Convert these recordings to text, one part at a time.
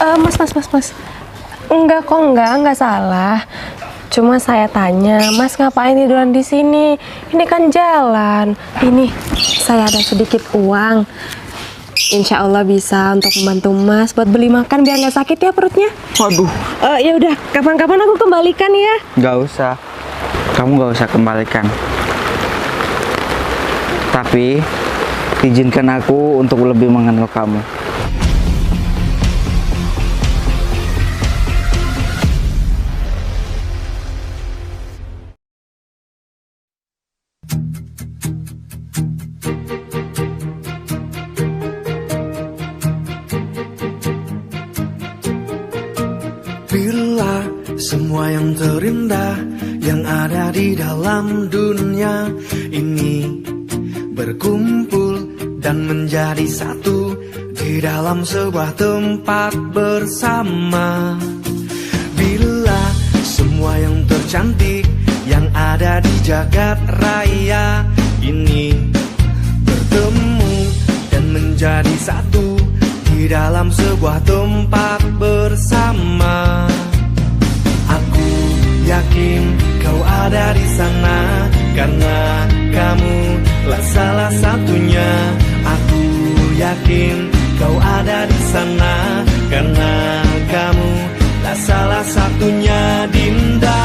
Mas. Enggak kok, enggak salah. Cuma saya tanya, Mas ngapain tiduran di sini? Ini kan jalan. Ini saya ada sedikit uang. Insya Allah bisa untuk membantu Mas buat beli makan biar nggak sakit ya perutnya. Waduh. Ya udah, kapan-kapan aku kembalikan ya. Nggak usah. Kamu nggak usah kembalikan. Tapi izinkan aku untuk lebih mengenal kamu. Bila semua yang terindah yang ada di dalam dunia ini berkumpul dan menjadi satu di dalam sebuah tempat bersama. Bila semua yang tercantik yang ada di jagat raya ini bertemu dan menjadi satu di dalam sebuah tempat bersama. Aku yakin kau ada di sana karena kamu lah salah satunya. Aku yakin kau ada di sana karena kamu lah salah satunya, Dinda.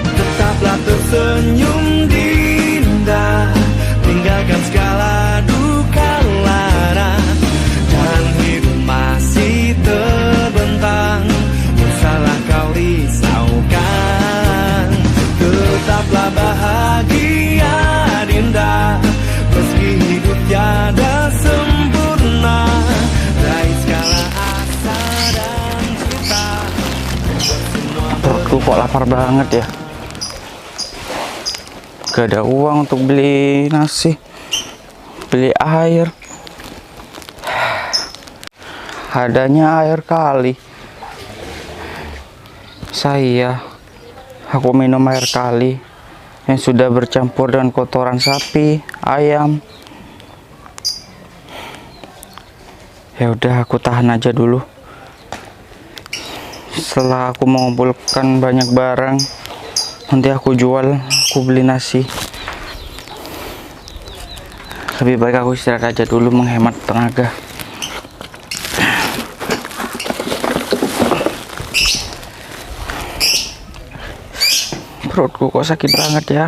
Tetaplah tersenyum, Dinda, tinggalkan segala duka lara, dan hidup masih terbentang, usahlah kau risaukan. Tetaplah bahagia, Dinda, meski hidup tiada sempurna. Raih segala asa dan cita. Perutku kok lapar banget ya. Gak ada uang untuk beli nasi, beli air. Adanya air kali. Aku minum air kali yang sudah bercampur dengan kotoran sapi, ayam. Ya udah, aku tahan aja dulu. Setelah aku mengumpulkan banyak barang, nanti aku jual, aku beli nasi. Lebih baik aku istirahat aja dulu, menghemat tenaga. Perutku kok sakit banget ya.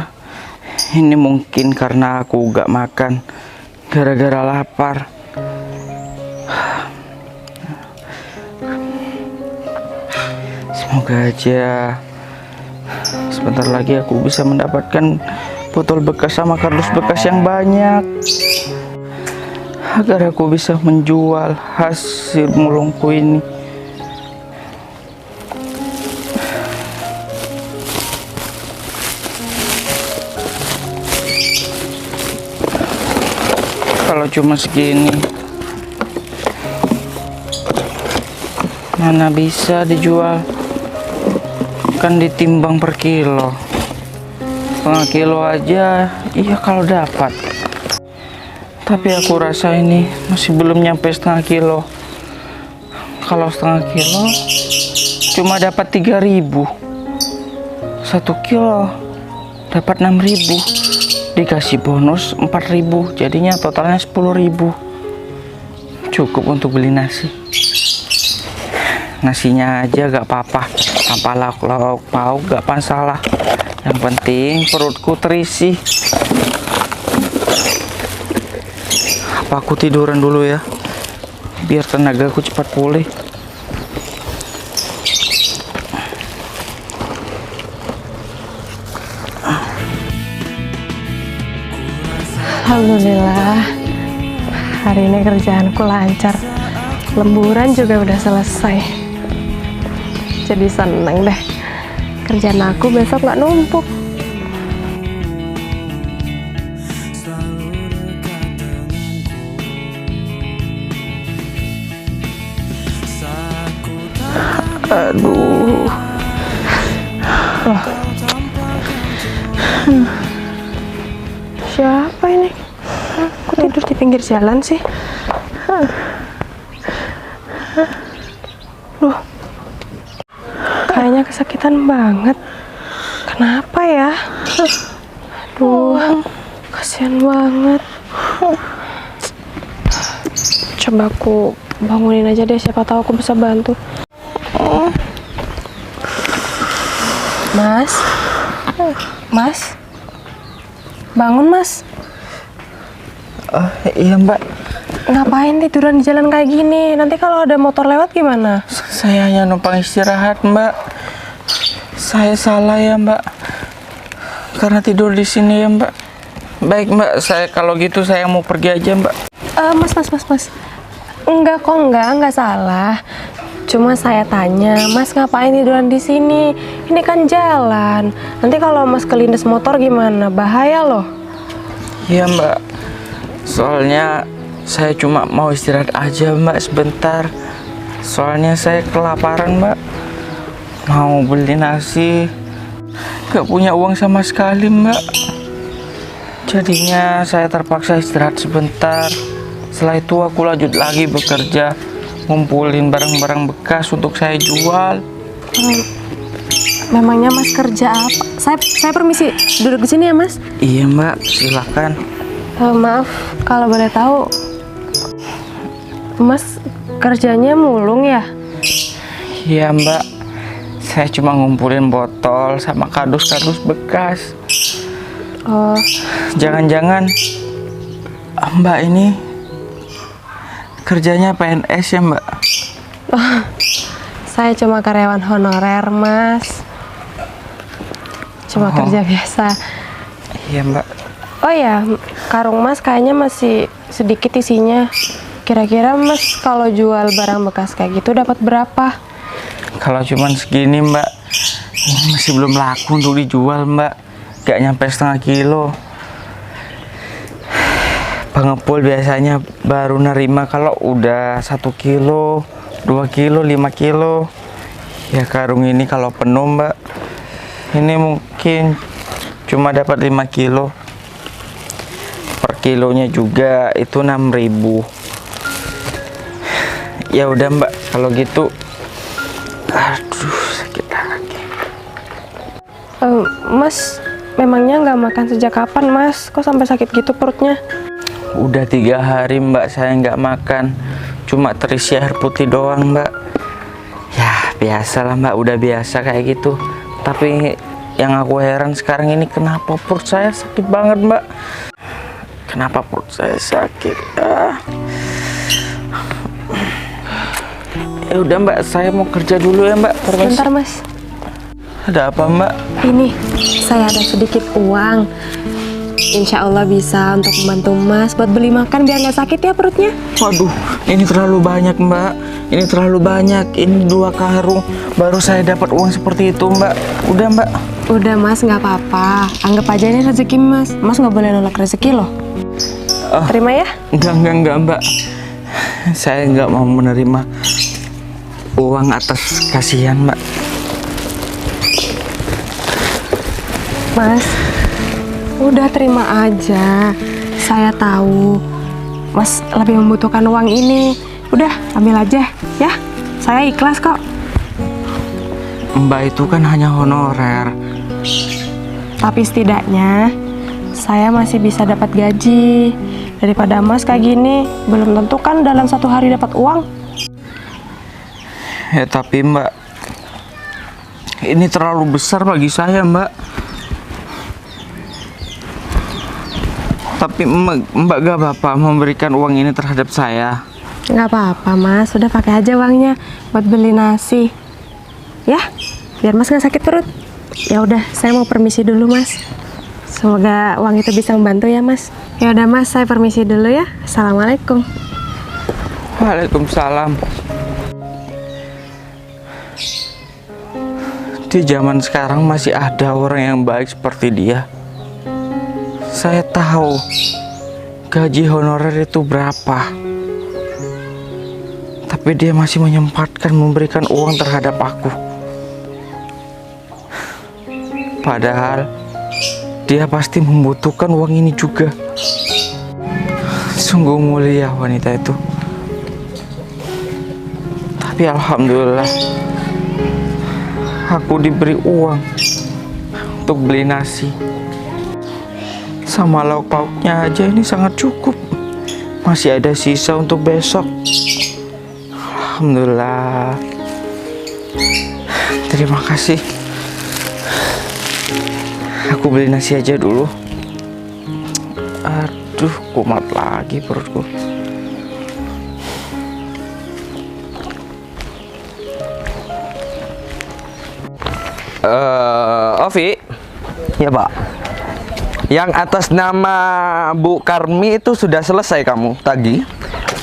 Ini mungkin karena aku gak makan gara-gara lapar. Semoga aja sebentar lagi aku bisa mendapatkan botol bekas sama kardus bekas yang banyak, agar aku bisa menjual hasil mulungku ini. Kalau cuma segini, mana bisa dijual? Kan ditimbang per kilo. Setengah kilo aja, iya kalau dapat. Tapi aku rasa ini masih belum nyampe setengah kilo. Kalau setengah kilo cuma dapat 3.000. 1 kilo dapat 6.000. Dikasih bonus 4.000, jadinya totalnya 10.000. Cukup untuk beli nasi. Nasinya aja gak apa-apa, tanpa lauk pauk gak masalah. Yang penting perutku terisi. Apa aku tiduran dulu ya, biar tenagaku cepat pulih. Alhamdulillah, hari ini kerjaanku lancar. Lemburan juga udah selesai. Jadi seneng deh. Kerjaan aku besok gak numpuk. Aduh. Loh. Siapa ini? Aku tidur di pinggir jalan sih. Duh, kayaknya kesakitan banget. Kenapa ya? Aduh, kasihan banget. Coba aku bangunin aja deh, siapa tahu aku bisa bantu. Mas, Mas, bangun Mas. Iya mbak, Ngapain tiduran di jalan kayak gini? Nanti kalau ada motor lewat gimana? saya hanya numpang istirahat mbak. Saya salah ya mbak, karena tidur di sini ya mbak. Baik mbak, saya kalau gitu saya mau pergi aja mbak. Mas. Enggak kok, enggak salah. Cuma saya tanya, Mas ngapain tiduran di sini? Ini kan jalan. Nanti kalau Mas kelindes motor gimana? Bahaya loh. Iya mbak, soalnya saya cuma mau istirahat aja mbak sebentar. Soalnya saya kelaparan mbak, mau beli nasi, gak punya uang sama sekali mbak. Jadinya saya terpaksa istirahat sebentar. Setelah itu aku lanjut lagi bekerja, ngumpulin barang-barang bekas untuk saya jual. Memangnya Mas kerja apa? Saya permisi duduk di sini ya Mas. Iya mbak, silakan. Maaf kalau boleh tahu, Mas kerjanya mulung ya? Iya mbak, saya cuma ngumpulin botol sama kardus-kardus bekas. Oh, Jangan-jangan mbak ini kerjanya PNS ya mbak? saya cuma karyawan honorer Mas. Cuma kerja biasa. Iya mbak. Oh ya, karung Mas kayaknya masih sedikit isinya. Kira-kira Mas kalau jual barang bekas kayak gitu dapat berapa? Kalau cuman segini mbak, ini masih belum laku untuk dijual mbak. Gak nyampe setengah kilo. Pengepul biasanya baru nerima kalau udah 1 kilo, 2 kilo, 5 kilo. Ya karung ini kalau penuh mbak, ini mungkin cuma dapat 5 kilo. Per kilonya juga itu 6.000. Ya udah mbak, kalau gitu. Aduh, sakit lagi. Mas, memangnya nggak makan sejak kapan Mas? Kok sampai sakit gitu perutnya? Udah 3 hari mbak saya nggak makan, cuma terisi air putih doang mbak. Ya biasalah mbak, udah biasa kayak gitu. Tapi yang aku heran sekarang ini kenapa perut saya sakit banget mbak. Kenapa perut saya sakit? Ya udah mbak, saya mau kerja dulu ya mbak. Permisi. Bentar Mas. Ada apa mbak? Ini, saya ada sedikit uang. Insya Allah bisa untuk membantu Mas buat beli makan biar nggak sakit ya perutnya. Waduh, ini terlalu banyak mbak. Ini terlalu banyak. Ini 2 karung. Baru saya dapat uang seperti itu mbak. Udah mbak. Udah Mas, nggak apa-apa. Anggap aja ini rezeki Mas. Mas nggak boleh nolak rezeki loh. Terima ya. Enggak mbak. Saya nggak mau menerima uang atas kasihan mbak. Mas, udah terima aja. Saya tahu Mas lebih membutuhkan uang ini. Udah, ambil aja ya. Saya ikhlas kok. Mbak itu kan hanya honorer. Tapi setidaknya saya masih bisa dapat gaji. Daripada Mas kayak gini, belum tentu kan dalam 1 hari dapat uang. Ya tapi mbak, ini terlalu besar bagi saya mbak. Tapi mbak gak apa-apa memberikan uang ini terhadap saya? Nggak apa-apa Mas, sudah pakai aja uangnya buat beli nasi. Ya, biar Mas nggak sakit perut. Ya udah, saya mau permisi dulu Mas. Semoga uang itu bisa membantu ya Mas. Ya udah Mas, saya permisi dulu ya. Assalamualaikum. Waalaikumsalam. Di zaman sekarang masih ada orang yang baik seperti dia. Saya tahu gaji honorer itu berapa, tapi dia masih menyempatkan memberikan uang terhadap aku. Padahal dia pasti membutuhkan uang ini juga. Sungguh mulia wanita itu. Tapi alhamdulillah aku diberi uang untuk beli nasi. Sama lauk pauknya aja ini sangat cukup. Masih ada sisa untuk besok. Alhamdulillah. Terima kasih. Aku beli nasi aja dulu. Aduh, kumat lagi perutku. Ovi, Ya Pak. yang atas nama Bu Karmi itu sudah selesai kamu tagih?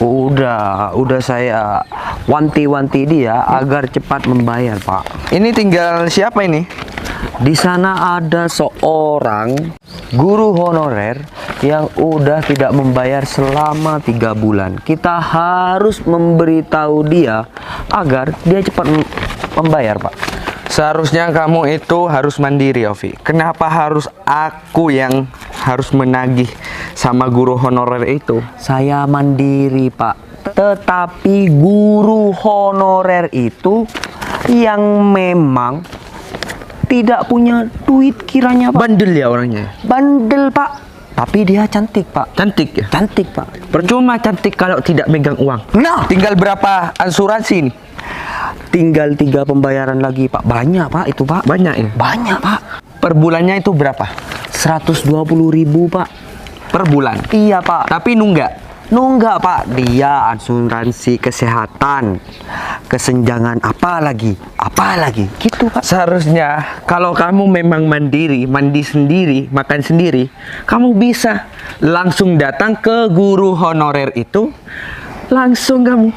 Udah saya wanti-wanti dia agar cepat membayar Pak. Ini tinggal siapa ini? Di sana ada seorang guru honorer yang udah tidak membayar selama 3 bulan. Kita harus memberitahu dia agar dia cepat membayar Pak. Seharusnya kamu itu harus mandiri, Ovi. Kenapa harus aku yang harus menagih sama guru honorer itu? Saya mandiri Pak. Tetapi guru honorer itu yang memang tidak punya duit kiranya Pak. Bandel ya orangnya. Bandel Pak. Tapi dia cantik Pak. Cantik ya? Cantik Pak. Percuma cantik kalau tidak megang uang. Nah, Tinggal berapa asuransi ini? tinggal 3 pembayaran lagi Pak. Banyak Pak itu Pak. Banyak ya? Banyak Pak. Per bulannya itu berapa? 120.000 Pak. Per bulan. Iya Pak. Tapi nunggak. Nunggak Pak. Dia asuransi kesehatan, kesenjangan apa lagi gitu Pak. Seharusnya kalau kamu memang mandiri, mandi sendiri, makan sendiri, kamu bisa langsung datang ke guru honorer itu, langsung kamu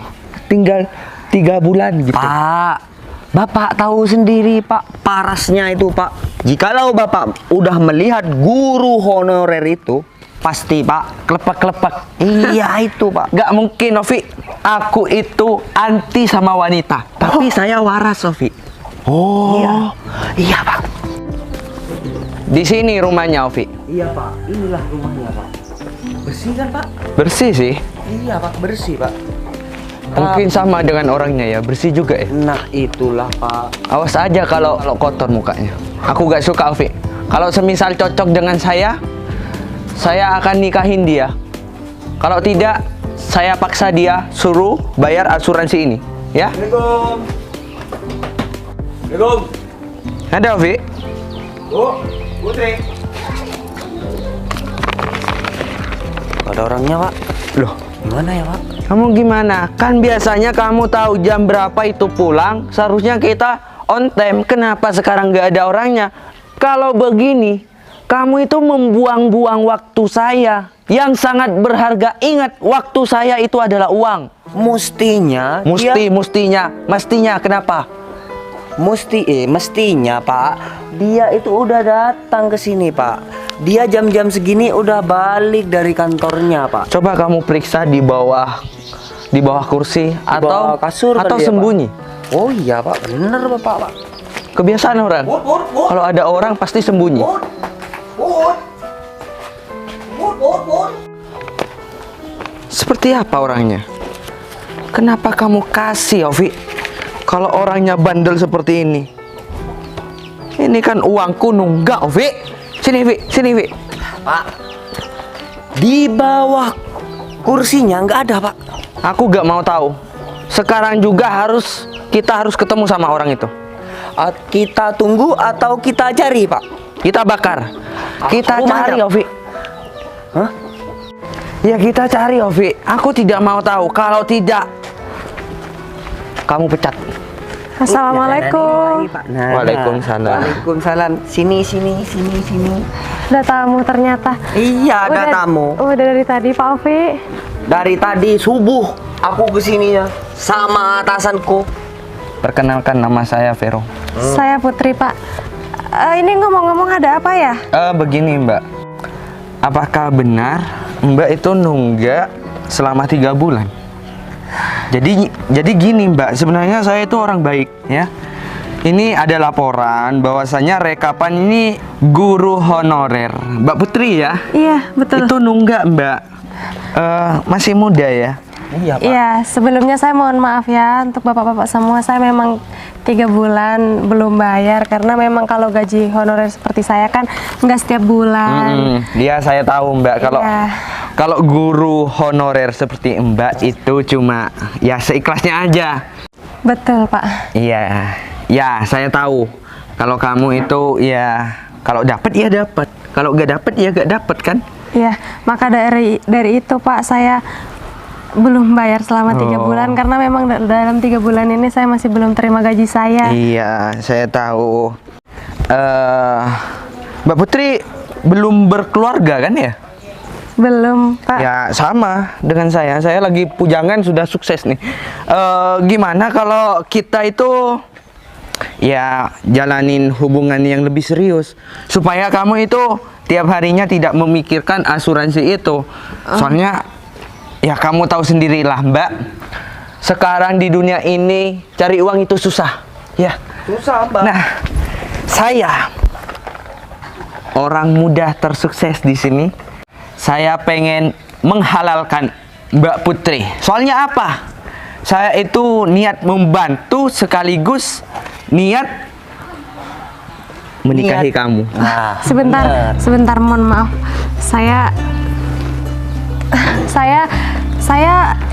tinggal 3 bulan gitu. Pak, Bapak tahu sendiri Pak, parasnya itu Pak. Jikalau Bapak udah melihat guru honorer itu, pasti Pak kelepak-kelepak. Iya itu Pak. Gak mungkin, Novi. Aku itu anti sama wanita. Tapi saya waras, Novi. Oh, iya Pak. Di sini rumahnya, Ovi. Iya Pak, inilah rumahnya Pak. Bersih kan Pak? Bersih sih. Iya Pak, bersih Pak. Mungkin sama dengan orangnya ya, bersih juga ya. Nah itulah Pak. Awas aja kalau kotor mukanya. Aku gak suka, Ovi. Kalau semisal cocok dengan saya akan nikahin dia. Kalau tidak, saya paksa dia suruh bayar asuransi ini, ya. Assalamualaikum. Ada, Ovi? Bu, Putri. Ada orangnya Pak. Loh, Gimana ya Pak? kamu gimana? Kan biasanya kamu tahu jam berapa itu pulang. Seharusnya kita on time. Kenapa sekarang nggak ada orangnya? Kalau begini, kamu itu membuang-buang waktu saya yang sangat berharga. Ingat, waktu saya itu adalah uang. Mestinya Mestinya, kenapa? Mestinya Pak, dia itu udah datang ke sini Pak. Dia jam-jam segini udah balik dari kantornya Pak. Coba kamu periksa di bawah kursi bawah atau kasur kali ya, sembunyi. Pak? Oh iya Pak, bener Bapak Pak. Kebiasaan orang. Kalau ada orang pasti sembunyi. Seperti apa orangnya? Kenapa kamu kasih, Ovi? Kalau orangnya bandel seperti ini. Ini kan uangku nunggak, Ovi. Sini, Vi. Sini, Vi. Pak, di bawah kursinya nggak ada Pak. Aku gak mau tahu. Sekarang juga kita harus ketemu sama orang itu. Kita tunggu atau kita cari Pak? Kita bakar. Kita Rumahnya. cari, Ovi. Hah? Ya kita cari, Ovi. Aku tidak mau tahu. Kalau tidak, kamu pecat. Assalamualaikum. Nah, Waalaikumsalam. Waalaikumsalam. Sini. Ada tamu ternyata. Iya, ada tamu. Udah dari tadi Pak Ovi. Dari tadi subuh aku kesininya sama atasanku. Perkenalkan, nama saya Vero. Saya Putri Pak. Ini ngomong-ngomong ada apa ya? Begini, Mbak. Apakah benar Mbak itu nunggak selama 3 bulan? Jadi gini, Mbak. Sebenarnya saya itu orang baik, ya. Ini ada laporan bahwasanya rekapan ini guru honorer Mbak Putri ya. Iya, betul. Itu nunggak, Mbak. Masih muda ya. Iya, Pak. Iya, sebelumnya saya mohon maaf ya untuk bapak-bapak semua. Saya memang 3 bulan belum bayar karena memang kalau gaji honorer seperti saya kan nggak setiap bulan. Dia saya tahu Mbak, kalau Iya. kalau guru honorer seperti Mbak itu cuma ya seikhlasnya aja. Betul, Pak. Iya, ya saya tahu. Kalau kamu itu ya kalau dapat ya dapat, kalau nggak dapat ya nggak dapat kan? Iya, maka dari itu Pak saya belum bayar selama 3 bulan karena memang dalam 3 bulan ini saya masih belum terima gaji saya. Iya, saya tahu. Mbak Putri belum berkeluarga kan ya? Belum, Pak. Ya sama dengan saya lagi pujangan sudah sukses nih. Gimana kalau kita itu ya jalanin hubungan yang lebih serius supaya kamu itu tiap harinya tidak memikirkan asuransi itu. Soalnya ya kamu tahu sendirilah Mbak, sekarang di dunia ini cari uang itu susah ya. Susah, Mbak. Nah, saya orang muda tersukses di sini. Saya pengen menghalalkan Mbak Putri. Soalnya apa? Saya itu niat membantu sekaligus niat menikahi kamu. Nah, Sebentar, mohon maaf. Saya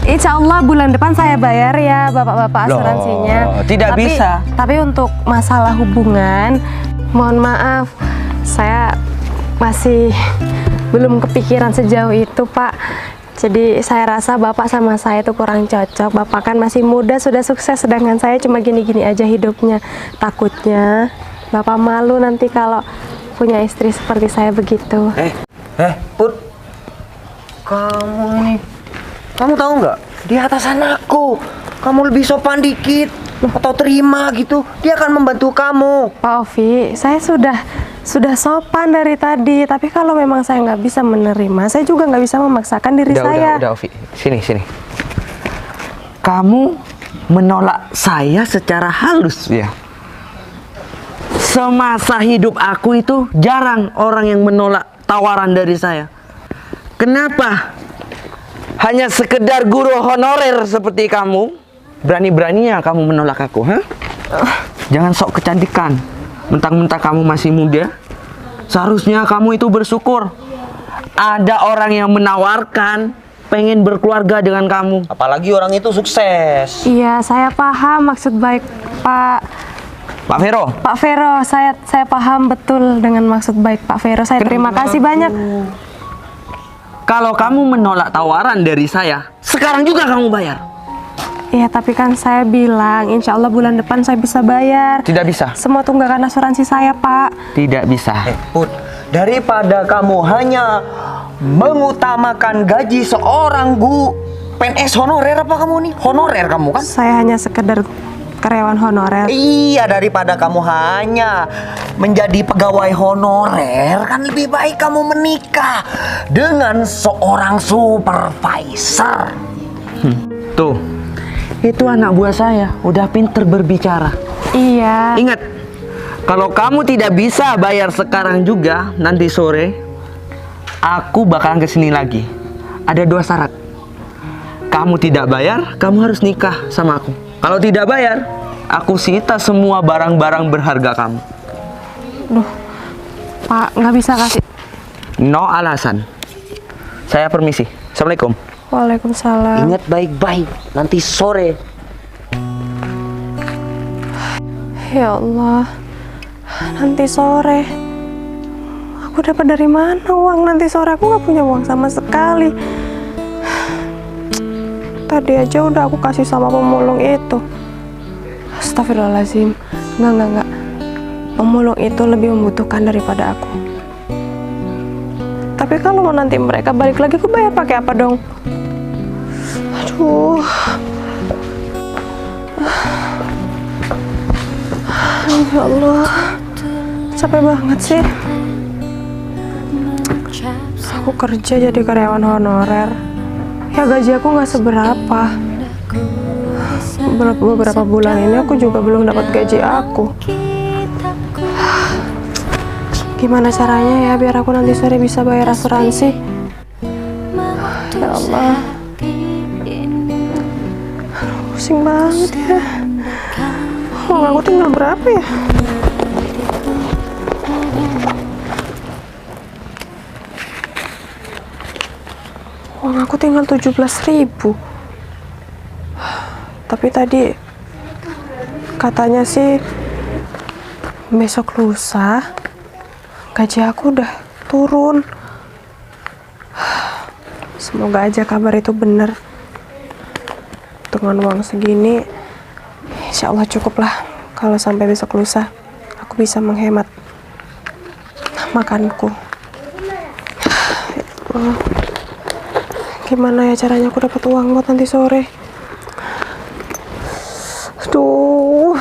insya Allah bulan depan saya bayar ya bapak-bapak Loh, asuransinya. tidak bisa. Tapi untuk masalah hubungan, mohon maaf, saya masih belum kepikiran sejauh itu, Pak. Jadi saya rasa bapak sama saya itu kurang cocok. Bapak kan masih muda, sudah sukses, sedangkan saya cuma gini-gini aja hidupnya. Takutnya bapak malu nanti kalau punya istri seperti saya begitu. Put, kamu tahu nggak? Di atasan aku, kamu lebih sopan dikit atau terima gitu, dia akan membantu kamu. Pak Ovi, saya sudah sopan dari tadi, tapi kalau memang saya nggak bisa menerima, saya juga nggak bisa memaksakan diri saya. Udah, Ovi. Sini. Kamu menolak saya secara halus ya. Semasa hidup aku itu jarang orang yang menolak tawaran dari saya. Kenapa? Hanya sekedar guru honorer seperti kamu, berani-beraninya kamu menolak aku, ha? Jangan sok kecantikan. Mentang-mentang kamu masih muda, seharusnya kamu itu bersyukur. Ada orang yang menawarkan pengen berkeluarga dengan kamu. Apalagi orang itu sukses. Iya, saya paham maksud baik Pak Vero, Pak Vero. Saya paham betul dengan maksud baik Pak Vero. Saya terima kasih banyak. kalau kamu menolak tawaran dari saya, sekarang juga kamu bayar. Iya, tapi kan saya bilang, insya Allah bulan depan saya bisa bayar. Tidak bisa. Semua tunggakan asuransi saya, Pak. Tidak bisa. Put, daripada kamu hanya mengutamakan gaji seorang PNS honorer, apa kamu nih? Honorer kamu kan? Saya hanya sekedar karyawan honorer. Iya, daripada kamu hanya menjadi pegawai honorer, kan lebih baik kamu menikah dengan seorang supervisor. Tuh, itu anak buah saya udah pinter berbicara. Iya. Ingat, kalau kamu tidak bisa bayar sekarang juga, nanti sore aku bakalan kesini lagi. Ada 2 syarat. Kamu tidak bayar, kamu harus nikah sama aku. Kalau tidak bayar, aku sita semua barang-barang berharga kamu. Duh, Pak, nggak bisa kasih. No alasan. Saya permisi. Assalamualaikum. Waalaikumsalam. Ingat baik-baik, nanti sore. Ya Allah, nanti sore. Aku dapat dari mana uang nanti sore? Aku nggak punya uang sama sekali. Tadi aja udah aku kasih sama pemulung itu. Astagfirullahaladzim. Enggak. Pemulung itu lebih membutuhkan daripada aku. Tapi kalau nanti mereka balik lagi, aku bayar pakai apa dong? Aduh. Ya Allah, capek banget sih. Aku kerja jadi karyawan honorer. Ya gaji aku nggak seberapa. Beberapa bulan ini aku juga belum dapat gaji aku. Gimana caranya ya biar aku nanti sore bisa bayar asuransi? Ya Allah. Pusing banget ya. Oh, aku tinggal berapa ya? Uang aku tinggal 17.000. Tapi tadi katanya sih besok lusa gaji aku udah turun. Semoga aja kabar itu benar. Dengan uang segini, insya Allah cukup lah. Kalau sampai besok lusa, aku bisa menghemat makanku. Ya Allah. Gimana ya caranya aku dapat uang buat nanti sore? Aduh,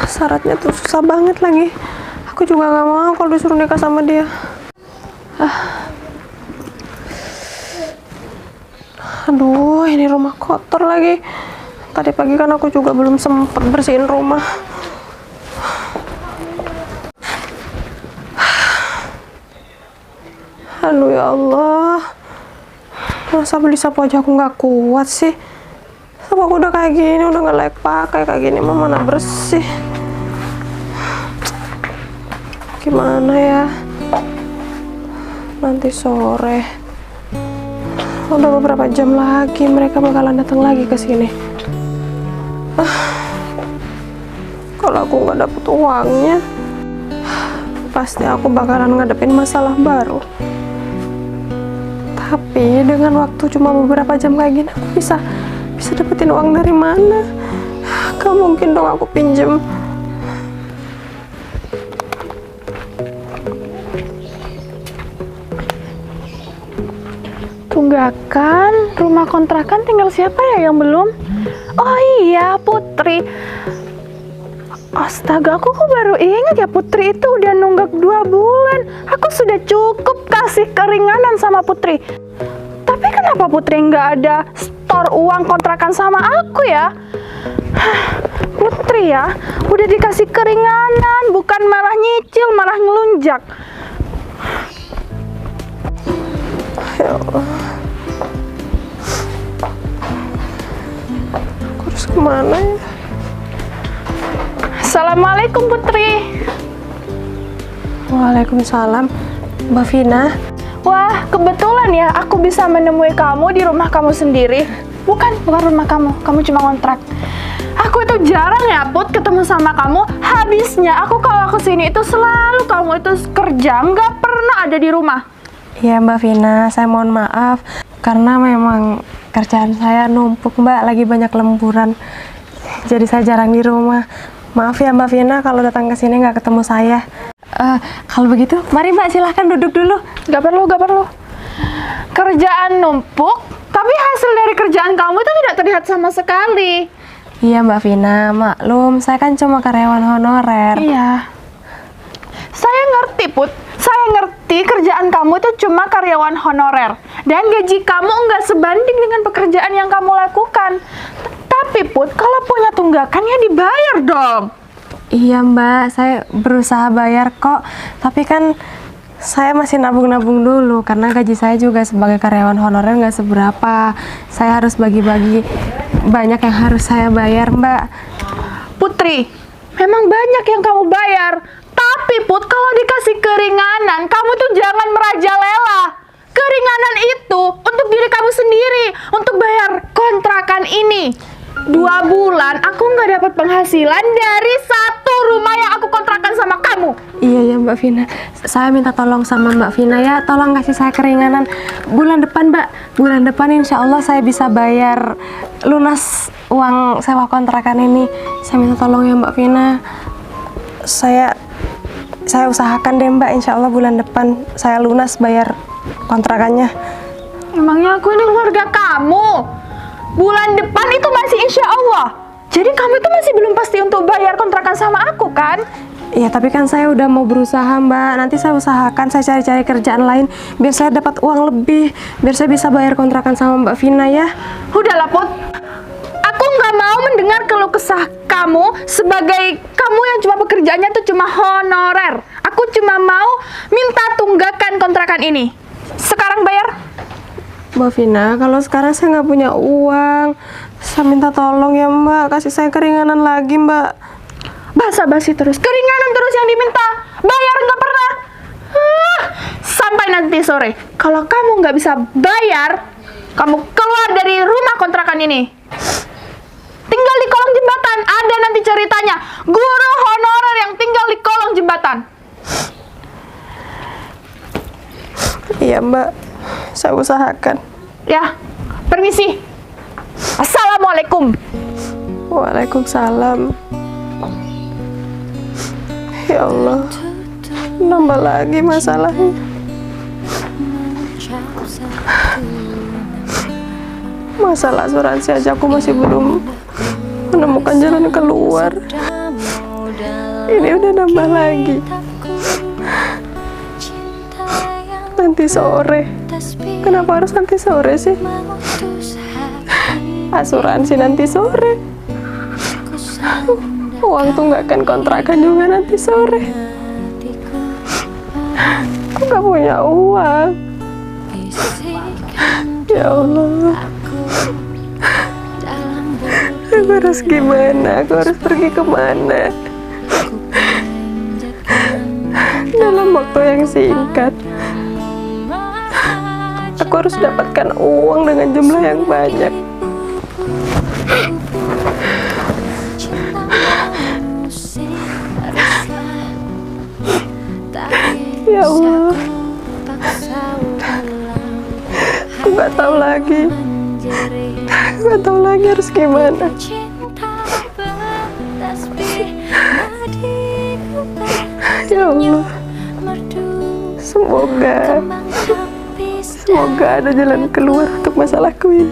syaratnya tuh susah banget lagi. Aku juga gak mau kalau disuruh nikah sama dia. Aduh, ini rumah kotor lagi. Tadi pagi kan aku juga belum sempat bersihin rumah. Aduh ya Allah. Masa beli sapu aja aku nggak kuat sih. Sapu aku udah kayak gini, udah nggak layak pakai kayak gini, mah mana bersih. Gimana ya? Nanti sore. Udah beberapa jam lagi mereka bakalan datang lagi ke sini. Kalau aku nggak dapet uangnya, pasti aku bakalan ngadepin masalah baru. Tapi dengan waktu cuma beberapa jam kayak gini, aku bisa dapetin uang dari mana? Gak mungkin dong aku pinjem. Tunggakan, rumah kontrakan tinggal siapa ya yang belum? Oh iya, Putri. Astaga, aku kok baru ingat ya Putri itu udah nunggak 2 bulan. Aku sudah cukup kasih keringanan sama Putri. Tapi kenapa Putri nggak ada store uang kontrakan sama aku ya? Putri ya, udah dikasih keringanan, bukan malah nyicil, malah ngelunjak. Ya Allah. Aku harus kemana ya? Assalamualaikum Putri. Waalaikumsalam, Mbak Vina. Wah, kebetulan ya aku bisa menemui kamu di rumah kamu sendiri. Bukan rumah kamu cuma kontrak. Aku itu jarang ya Put ketemu sama kamu. Habisnya aku kalau kesini itu selalu kamu itu kerja, nggak pernah ada di rumah. Iya Mbak Vina, saya mohon maaf karena memang kerjaan saya numpuk Mbak, lagi banyak lemburan. Jadi saya jarang di rumah. Maaf ya Mbak Vina kalau datang ke sini nggak ketemu saya. Kalau begitu, mari Mbak silahkan duduk dulu. Gak perlu. Kerjaan numpuk, tapi hasil dari kerjaan kamu itu tidak terlihat sama sekali. Iya Mbak Vina, maklum saya kan cuma karyawan honorer. Iya. Saya ngerti Put, saya ngerti kerjaan kamu itu cuma karyawan honorer. Dan gaji kamu nggak sebanding dengan pekerjaan yang kamu lakukan. Tapi Put, kalau punya tunggakan ya dibayar dong. Iya Mbak, saya berusaha bayar kok. Tapi kan saya masih nabung-nabung dulu karena gaji saya juga sebagai karyawan honorer nggak seberapa. Saya harus bagi-bagi, banyak yang harus saya bayar Mbak. Putri, memang banyak yang kamu bayar. Tapi Put, kalau dikasih keringanan, kamu tuh jangan merajalela. Keringanan itu untuk diri kamu sendiri, untuk bayar kontrakan ini. 2 bulan aku nggak dapat penghasilan dari 1 rumah yang aku kontrakan sama kamu. Iya ya Mbak Vina, saya minta tolong sama Mbak Vina ya, tolong kasih saya keringanan bulan depan Mbak. Bulan depan insya Allah saya bisa bayar lunas uang sewa kontrakan ini. Saya minta tolong ya Mbak Vina. Saya usahakan deh Mbak, insya Allah bulan depan saya lunas bayar kontrakannya. Emangnya aku ini keluarga kamu? Bulan depan itu masih insya Allah. Jadi kamu itu masih belum pasti untuk bayar kontrakan sama aku kan? Iya tapi kan saya udah mau berusaha Mbak. Nanti saya usahakan, saya cari-cari kerjaan lain biar saya dapat uang lebih, biar saya bisa bayar kontrakan sama Mbak Vina ya. Udahlah Put, aku nggak mau mendengar keluh kesah kamu sebagai kamu yang cuma pekerjaannya tuh cuma honorer. Aku cuma mau minta tunggakan kontrakan ini. Sekarang bayar. Mbak Vina, kalau sekarang saya nggak punya uang, Saya minta tolong ya Mbak, kasih saya keringanan lagi Mbak. Basa-basi terus, keringanan terus yang diminta. Bayar nggak pernah. Sampai nanti sore. Kalau kamu nggak bisa bayar, kamu keluar dari rumah kontrakan ini. Tinggal di kolong jembatan. Ada nanti ceritanya. Guru honorer yang tinggal di kolong jembatan. Iya Mbak, saya usahakan. Ya, permisi. Assalamualaikum. Waalaikumsalam. Ya Allah, nambah lagi masalahnya. Masalah asuransi aja aku masih belum menemukan jalan keluar. Ini udah nambah lagi. Nanti sore. Kenapa harus nanti sore sih? Asuransi nanti sore. Uang tunggakan kontrakan juga nanti sore. Aku gak punya uang. Ya Allah. Aku harus gimana? Aku harus pergi kemana? Dalam waktu yang singkat, aku harus dapatkan uang dengan jumlah yang banyak. Ya Allah, aku gak tahu lagi. Aku gak tahu lagi harus gimana. Ya Allah, semoga ada jalan keluar untuk masalahku ini.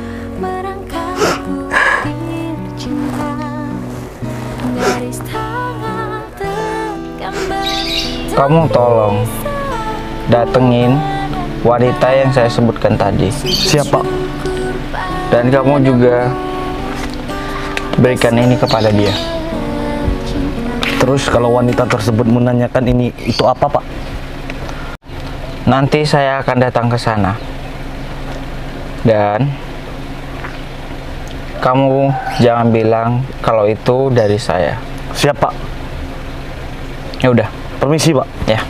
Kamu tolong datengin wanita yang saya sebutkan tadi. Siapa? Dan kamu juga berikan ini kepada dia. Terus kalau wanita tersebut menanyakan ini itu apa, Pak? Nanti saya akan datang ke sana. Dan kamu jangan bilang kalau itu dari saya. Siapa? Ya udah, Permisi, Pak. ya.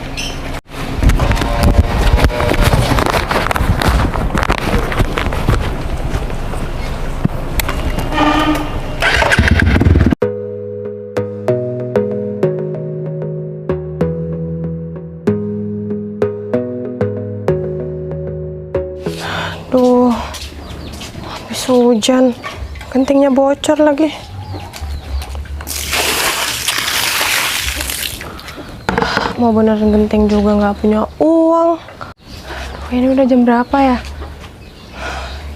Duh, habis hujan, gentingnya bocor lagi. Mau beneran genting juga nggak punya uang. Duh, ini udah jam berapa ya?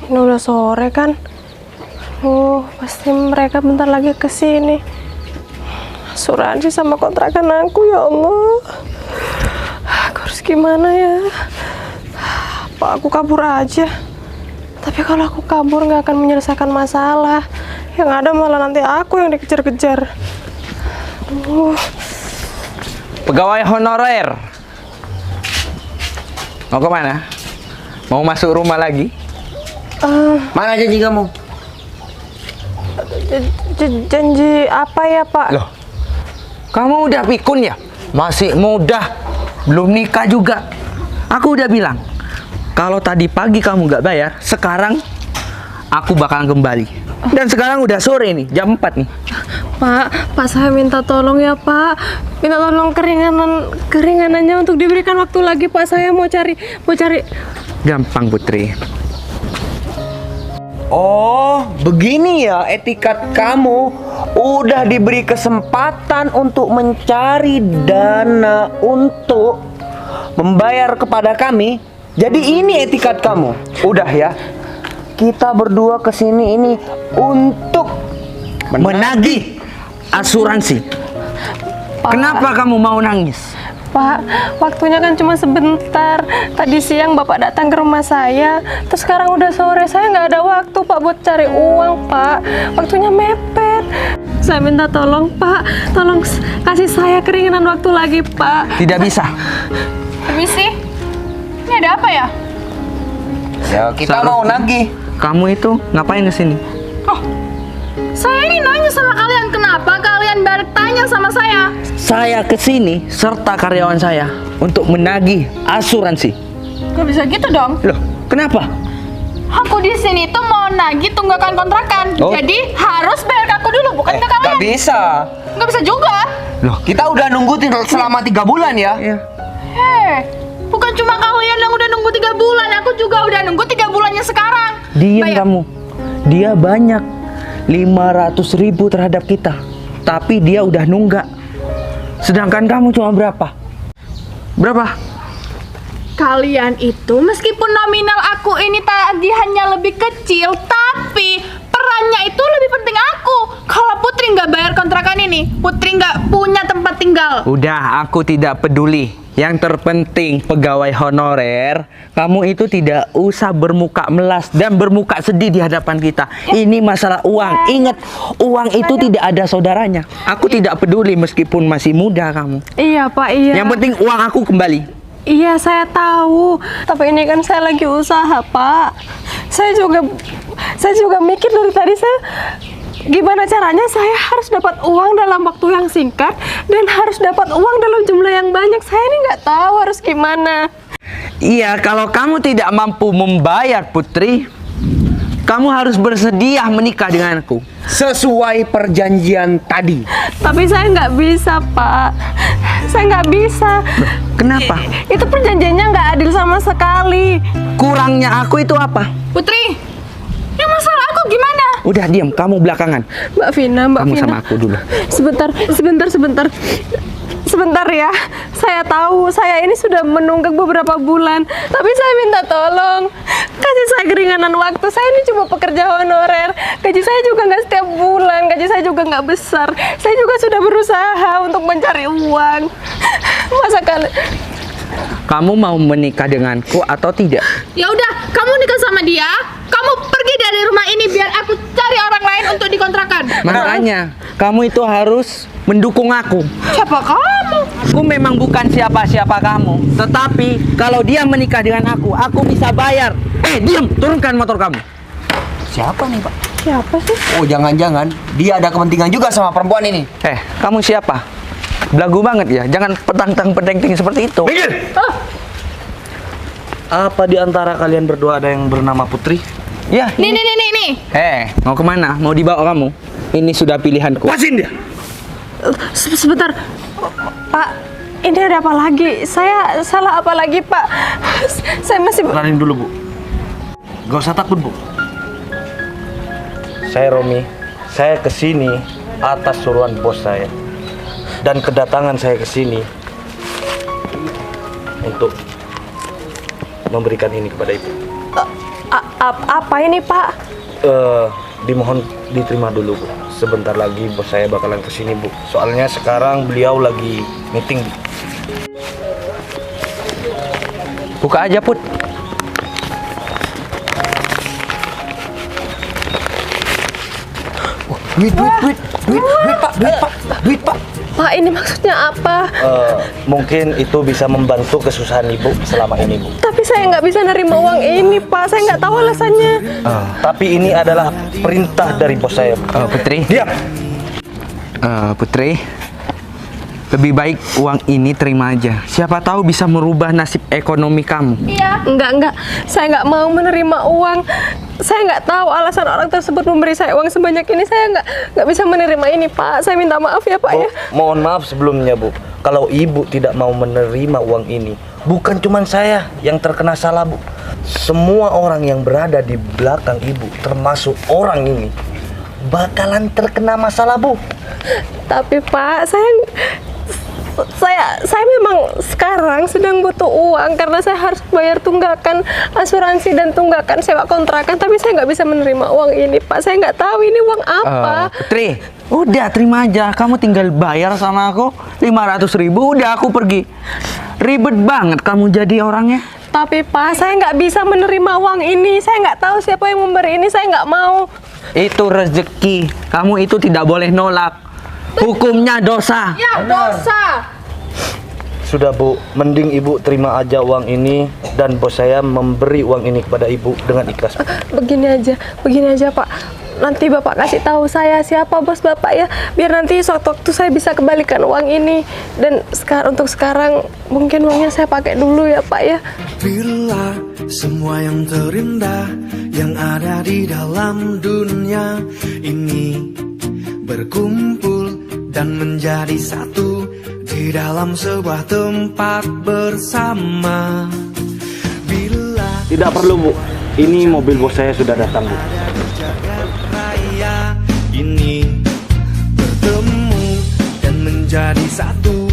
Ini udah sore kan? Pasti mereka bentar lagi kesini. Asuransi sama kontrakan aku, ya Allah. Aku harus gimana ya? Apa aku kabur aja? Tapi kalau aku kabur nggak akan menyelesaikan masalah. Yang ada malah nanti aku yang dikejar-kejar. Pegawai honorer. Mau kemana? Mau masuk rumah lagi? Mana janji kamu? Janji apa ya, Pak? Loh, kamu udah pikun ya? Masih muda, belum nikah juga. Aku udah bilang, kalau tadi pagi kamu nggak bayar, sekarang aku bakalan kembali. Dan sekarang udah sore nih, jam 4 nih. Pak, saya minta tolong ya, Pak. Minta tolong keringanannya untuk diberikan waktu lagi, Pak. Saya mau cari. Gampang, Putri. Oh, begini ya etikat kamu. Udah diberi kesempatan untuk mencari dana untuk membayar kepada kami. Jadi ini etikat kamu. Udah ya. Kita berdua kesini ini untuk menagih asuransi. Pak. Kenapa kamu mau nangis? Pak, waktunya kan cuma sebentar. Tadi siang Bapak datang ke rumah saya. Terus sekarang udah sore. Saya nggak ada waktu, Pak, buat cari uang, Pak. Waktunya mepet. Saya minta tolong, Pak. Tolong kasih saya keringanan waktu lagi, Pak. Tidak bisa. Permisi. Ini ada apa ya? Ya, kita mau nagih. Kamu itu ngapain kesini? Oh, masalah kalian? Kenapa kalian balik tanya sama saya? Saya kesini serta karyawan saya untuk menagih asuransi. Gak bisa gitu dong. Loh, kenapa? Aku di sini tuh mau nagih tunggakan kontrakan. Oh. Jadi harus bayar ke aku dulu, bukan ke kalian. Gak bisa. Nggak bisa juga. Loh, Kita udah nunggu selama 3 bulan ya. iya. Hei, bukan cuma kalian yang udah nunggu 3 bulan, aku juga udah nunggu 3 bulannya sekarang. Diam Bayar. kamu. Dia banyak 500.000 terhadap kita, tapi dia udah nunggak. Sedangkan kamu cuma berapa? Berapa? Kalian itu meskipun nominal aku ini tagihannya lebih kecil, tapi perannya itu lebih penting aku. Kalau Putri nggak bayar kontrakan ini, Putri nggak punya tempat tinggal. Udah, aku tidak peduli. Yang terpenting pegawai honorer, kamu itu tidak usah bermuka melas dan bermuka sedih di hadapan kita. Ini masalah uang. Ingat, uang itu tidak ada saudaranya. Aku tidak peduli meskipun masih muda kamu. Iya Pak, iya. Yang penting uang aku kembali. Iya saya tahu, tapi ini kan saya lagi usaha Pak. Saya juga mikir dari tadi gimana caranya saya harus dapat uang dalam waktu yang singkat dan harus dapat uang dalam jumlah yang banyak. Saya ini nggak tahu harus gimana. Iya, kalau kamu tidak mampu membayar Putri, kamu harus bersedia menikah denganku. Sesuai perjanjian tadi. Tapi saya nggak bisa Pak. Saya nggak bisa. Kenapa? Itu perjanjiannya nggak adil sama sekali. Kurangnya aku itu apa? Putri, yang masalah aku gimana? Udah diam, kamu belakangan. Mbak Vina. Kamu sama aku dulu. Sebentar ya. Saya tahu saya ini sudah menunggak beberapa bulan. Tapi saya minta tolong kasih saya keringanan waktu. Saya ini cuma pekerja honorer. Gaji saya juga nggak setiap bulan. Gaji saya juga nggak besar. Saya juga sudah berusaha untuk mencari uang. Masa kalian... Kamu mau menikah denganku atau tidak? Ya udah, kamu nikah sama dia. Kamu pergi dari rumah ini biar aku cari orang lain untuk dikontrakan. Makanya, kamu itu harus mendukung aku. Siapa kamu? Aku memang bukan siapa-siapa kamu. Tetapi, kalau dia menikah dengan aku bisa bayar. Diam, turunkan motor kamu. Siapa nih, Pak? Siapa sih? Oh, jangan-jangan dia ada kepentingan juga sama perempuan ini. Kamu siapa? Belagu banget ya, jangan petang-petang seperti itu. Apa di antara kalian berdua ada yang bernama Putri? Ya, Nih. mau kemana? Mau dibawa kamu? Ini sudah pilihanku. Wasin dia! Sebentar. Pak, ini ada apa lagi? Saya salah apa lagi, Pak? Saya masih... Kenalin dulu, Bu. Gak usah takut, Bu. Saya Romi. Saya kesini atas suruhan bos saya. Dan kedatangan saya kesini untuk memberikan ini kepada Ibu. Apa ini, Pak? Dimohon diterima dulu, Bu. Sebentar lagi bos saya bakalan kesini, Bu. Soalnya sekarang beliau lagi meeting, Bu. Buka aja, Put. Duit, Pak. Pak, ini maksudnya apa? Mungkin itu bisa membantu kesusahan Ibu selama ini, Bu. Tapi saya nggak bisa nerima uang ini, Pak. Saya nggak tahu alasannya. Tapi ini adalah perintah dari bos saya, Bu. Putri. Diam! Putri, lebih baik uang ini terima aja. Siapa tahu bisa merubah nasib ekonomi kamu. Iya. Enggak. Saya nggak mau menerima uang. Saya nggak tahu alasan orang tersebut memberi saya uang sebanyak ini. Saya nggak bisa menerima ini, Pak. Saya minta maaf ya, Pak ya. Mohon maaf sebelumnya, Bu. Kalau Ibu tidak mau menerima uang ini, bukan cuma saya yang terkena salah, Bu. Semua orang yang berada di belakang Ibu, termasuk orang ini, bakalan terkena masalah, Bu. Tapi Pak, saya memang sekarang sedang butuh uang karena saya harus bayar tunggakan asuransi dan tunggakan sewa kontrakan. Tapi saya nggak bisa menerima uang ini, Pak. Saya nggak tahu ini uang apa. Putri, udah terima aja. Kamu tinggal bayar sama aku 500.000. Udah aku pergi. Ribet banget kamu jadi orangnya. Tapi Pak, saya nggak bisa menerima uang ini. Saya nggak tahu siapa yang memberi ini. Saya nggak mau. Itu rezeki. Kamu itu tidak boleh nolak. Hukumnya dosa. Ya, dosa. Sudah Bu, mending Ibu terima aja uang ini dan bos saya memberi uang ini kepada Ibu dengan ikhlas. Begini aja Pak. Nanti Bapak kasih tahu saya siapa bos Bapak ya, biar nanti sewaktu saya bisa kembalikan uang ini. Dan untuk sekarang mungkin uangnya saya pakai dulu ya Pak ya. Bila semua yang terindah yang ada di dalam dunia ini berkumpul dan menjadi satu di dalam sebuah tempat bersama. Bila Tidak perlu Bu, ini mobil bos saya sudah datang Bu. jagat raya ini bertemu dan menjadi satu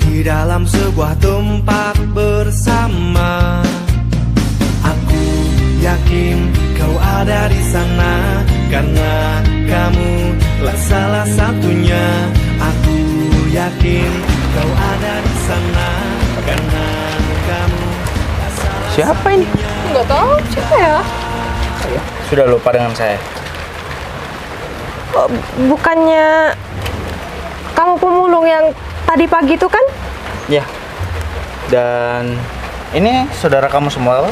di dalam sebuah tempat bersama. Aku yakin kau ada di sana karena kamu lah salah satunya. Aku yakin kau ada di sana karena kamu lah salah. Siapa ini? Nggak tahu siapa ya? Sudah lupa dengan saya. Oh, bukannya kamu pemulung yang tadi pagi itu kan? Ya. Dan ini saudara kamu semua?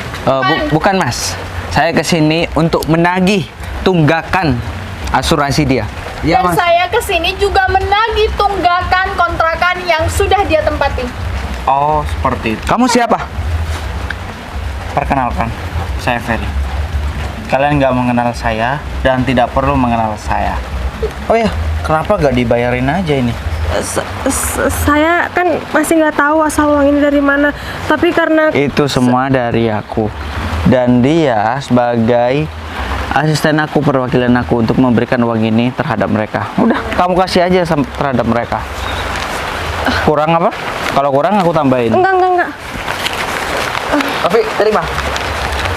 Bukan Mas, saya kesini untuk menagih tunggakan asuransi dia. Ya Dan Mas. saya kesini juga menagih tunggakan kontrakan yang sudah dia tempati. Oh, seperti itu. Kamu siapa? Perkenalkan, saya Ferry. Kalian nggak mengenal saya dan tidak perlu mengenal saya. Oh ya, kenapa nggak dibayarin aja ini? Saya kan masih nggak tahu asal uang ini dari mana. Tapi karena Itu semua dari aku. Dan dia sebagai asisten aku, perwakilan aku untuk memberikan uang ini terhadap mereka. Udah, kamu kasih aja terhadap mereka. Kurang apa? Kalau kurang aku tambahin. enggak. Ovi, terima.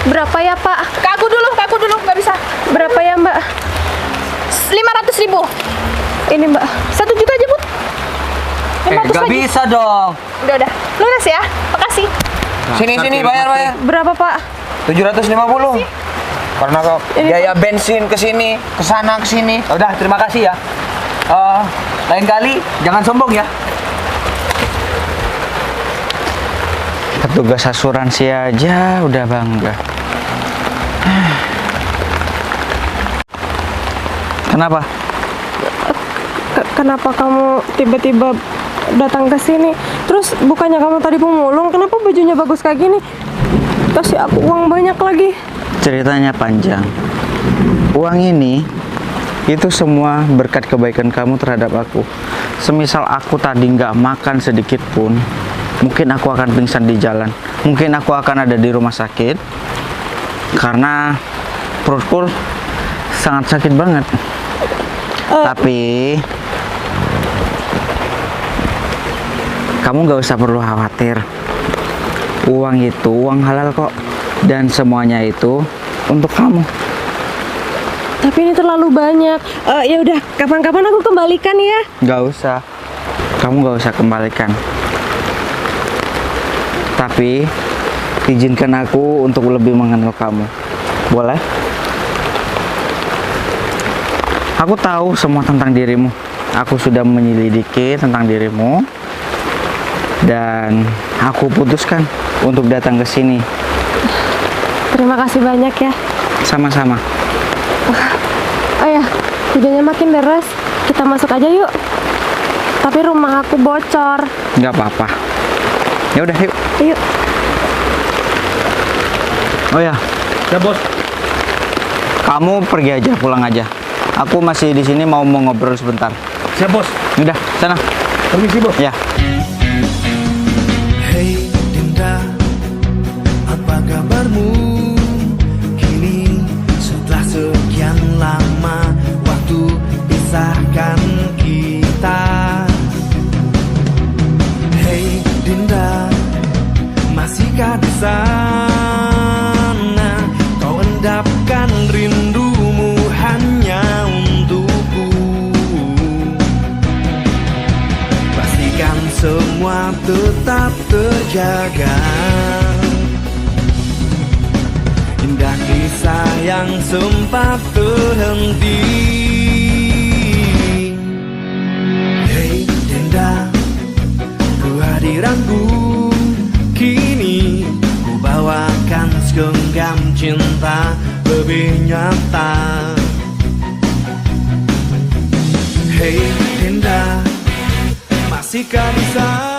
Berapa ya Pak? Ke aku dulu, nggak bisa. Berapa ya Mbak? 500.000. Ini Mbak. 1 juta aja, Bu. 500 Gak lagi. bisa dong. Udah. Lunas ya. Makasih. Sini, bayar. Berapa Pak? 750. Karena kau biaya bensin ke sini, ke sana, ke sini. Udah, terima kasih ya. Lain kali jangan sombong ya. Petugas asuransi aja udah bangga. Kenapa? Kenapa kamu tiba-tiba datang ke sini? Terus bukannya kamu tadi pemulung, kenapa bajunya bagus kayak gini? Kasih aku uang banyak lagi. Ceritanya panjang. Uang ini itu semua berkat kebaikan kamu terhadap aku. Semisal aku tadi nggak makan sedikit pun, mungkin aku akan pingsan di jalan. Mungkin aku akan ada di rumah sakit karena perutku sangat sakit banget. Tapi kamu nggak usah perlu khawatir. Uang itu uang halal kok, dan semuanya itu untuk kamu. Tapi ini terlalu banyak. Ya udah, kapan-kapan aku kembalikan ya. Nggak usah, kamu nggak usah kembalikan. Tapi izinkan aku untuk lebih mengenal kamu, boleh? Aku tahu semua tentang dirimu. Aku sudah menyelidiki tentang dirimu dan aku putuskan untuk datang ke sini. Terima kasih banyak ya. Sama-sama. Oh ya, hujannya makin deras. Kita masuk aja yuk. Tapi rumah aku bocor. Nggak apa-apa. Ya udah, yuk. Yuk. Oh ya, Bos. kamu pergi aja, pulang aja. Aku masih di sini mau ngobrol sebentar. Siap Bos. Udah, sana. Permisi Bos. Ya. Hei Dinda, apa kabarmu? Kini setelah sekian lama waktu pisahkan kita. Hei Dinda, masihkah di sana? Kau endapkan rindumu hanya untukku. Pastikan semua tetap terjaga. Indah kisah yang sempat terhenti. Hei Dinda, kehadiranku cinta lebih nyata. Hey Dinda, masihkah bisa